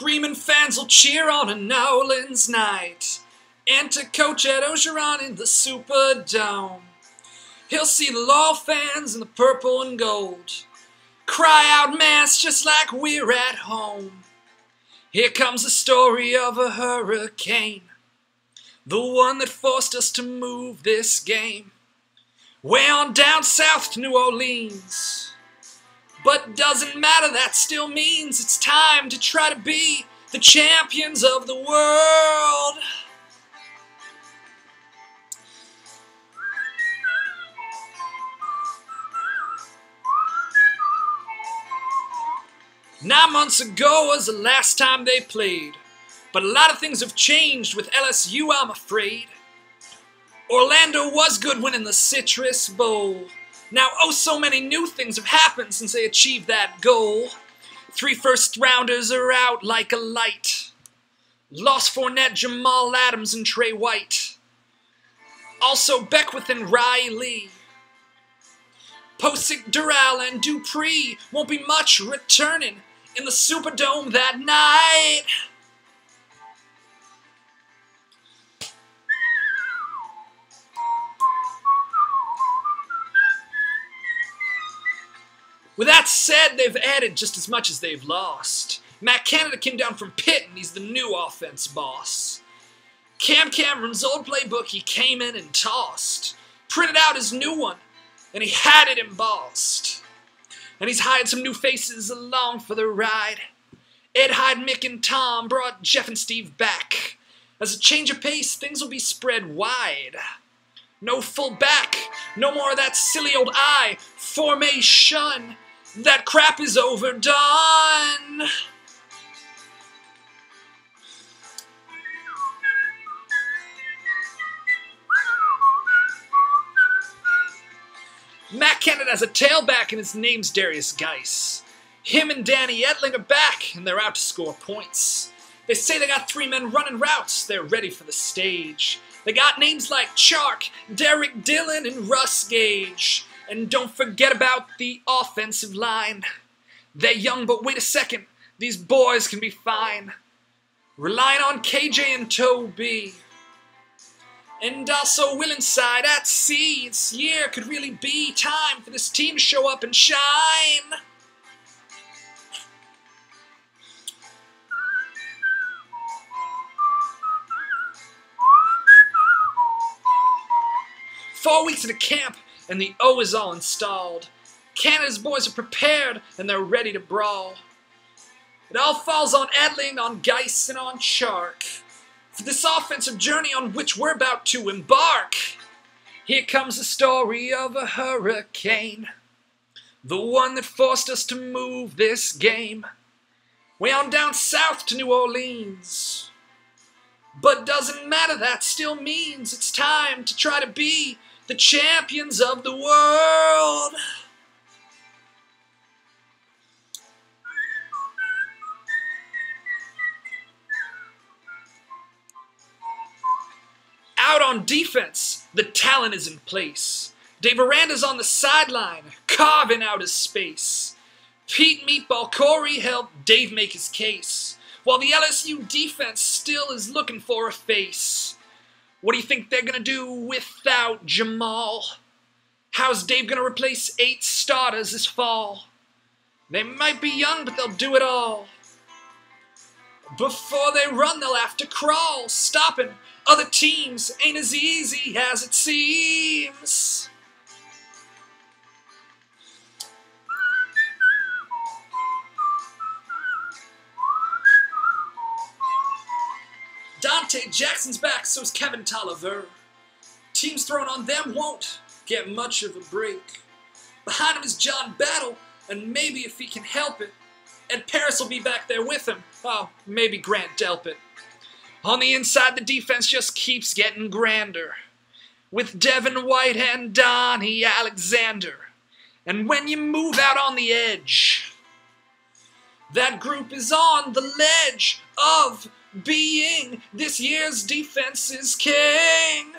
Screaming fans will cheer on a Nawlins night. Enter coach at Orgeron in the Superdome. He'll see the loyal fans in the purple and gold cry out mass just like we're at home. Here comes the story of a hurricane, the one that forced us to move this game way on down south to New Orleans. But doesn't matter, that still means it's time to try to be the champions of the world. Nine months ago was the last time they played, but a lot of things have changed with LSU, I'm afraid. Orlando was good winning the Citrus Bowl. Now, oh, so many new things have happened since they achieved that goal. 3 first-rounders are out like a light. Lost Fournette, Jamal, Adams, and Trey White. Also Beckwith and Riley. Posick, Doral, and Dupree won't be much returning in the Superdome that night. With that said, they've added just as much as they've lost. Matt Canada came down from Pitt, and he's the new offense boss. Cam Cameron's old playbook he came in and tossed. Printed out his new one, and he had it embossed. And he's hired some new faces along for the ride. Ed, Hyde, Mick, and Tom brought Jeff and Steve back. As a change of pace, things will be spread wide. No full back, no more of that silly old I formation. That crap is overdone. Matt Canada has a tailback and his name's Darius Geis. Him and Danny Etling are back and they're out to score points. They say they got 3 men running routes, they're ready for the stage. They got names like Chark, Derek Dillon, and Russ Gage. And don't forget about the offensive line. They're young, but wait a second, these boys can be fine. Relying on KJ and Toby. And also Will inside at sea. This year could really be time for this team to show up and shine. Four weeks into camp, and the O is all installed. Canada's boys are prepared, and they're ready to brawl. It all falls on Edling, on Geis, and on Shark. For this offensive journey on which we're about to embark. Here comes the story of a hurricane, the one that forced us to move this game way on down south to New Orleans. But doesn't matter, that still means it's time to try to be the champions of the world. Out on defense, the talent is in place. Dave Aranda's on the sideline, carving out his space. Pete Meatball Corey helped Dave make his case, while the LSU defense still is looking for a face. What do you think they're going to do without Jamal? How's Dave going to replace 8 starters this fall? They might be young, but they'll do it all. Before they run, they'll have to crawl. Stopping other teams ain't as easy as it seems. Dante Jackson's back, so's Kevin Tolliver. Teams thrown on them won't get much of a break. Behind him is John Battle, and maybe if he can help it, Ed Paris will be back there with him. Oh, maybe Grant Delpit. On the inside, the defense just keeps getting grander, with Devin White and Donnie Alexander. And when you move out on the edge, that group is on the ledge of being this year's defense's king.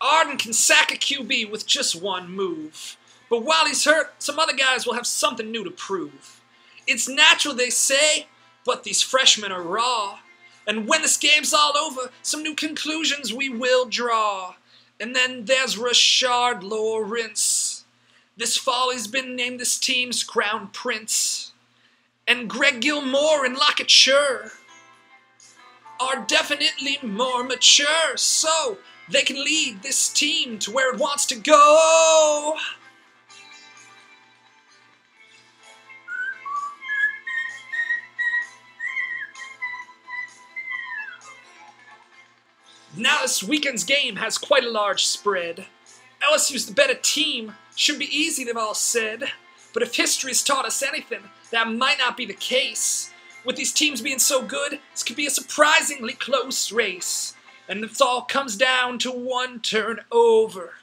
Our Harden can sack a QB with just one move. But while he's hurt, some other guys will have something new to prove. It's natural, they say, but these freshmen are raw. And when this game's all over, some new conclusions we will draw. And then there's Rashard Lawrence. This fall he's been named this team's crown prince. And Greg Gilmore and Lockett Sure are definitely more mature, so they can lead this team to where it wants to go. Now this weekend's game has quite a large spread. LSU's the better team, should be easy, they've all said. But if history's taught us anything, that might not be the case. With these teams being so good, this could be a surprisingly close race. And if it all comes down to one turnover,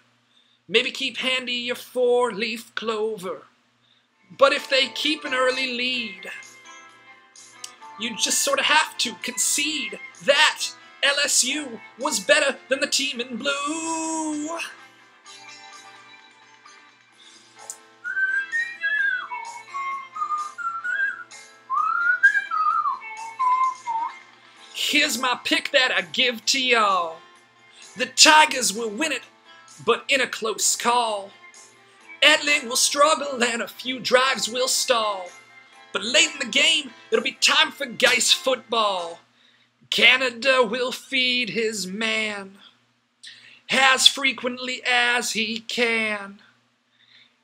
maybe keep handy your four-leaf clover. But if they keep an early lead, you just sort of have to concede that LSU was better than the team in blue. Here's my pick that I give to y'all. The Tigers will win it, but in a close call. Edling will struggle and a few drives will stall. But late in the game, it'll be time for Geist football. Canada will feed his man as frequently as he can.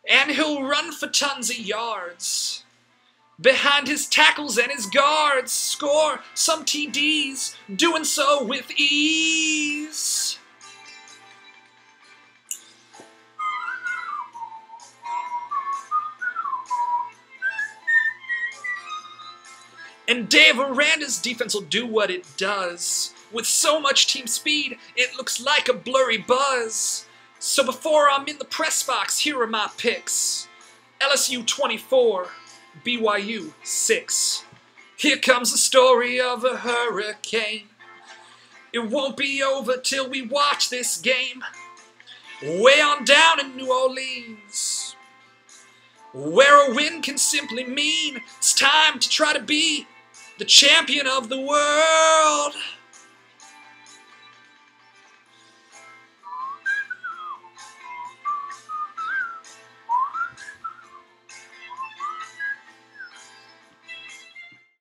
And he'll run for tons of yards. Behind his tackles and his guards, score some TDs, doing so with ease. And Dave Aranda's defense will do what it does. With so much team speed, it looks like a blurry buzz. So before I'm in the press box, here are my picks. LSU 24. BYU 6. Here comes the story of a hurricane. It won't be over till we watch this game. Way on down in New Orleans, where a win can simply mean it's time to try to be the champion of the world.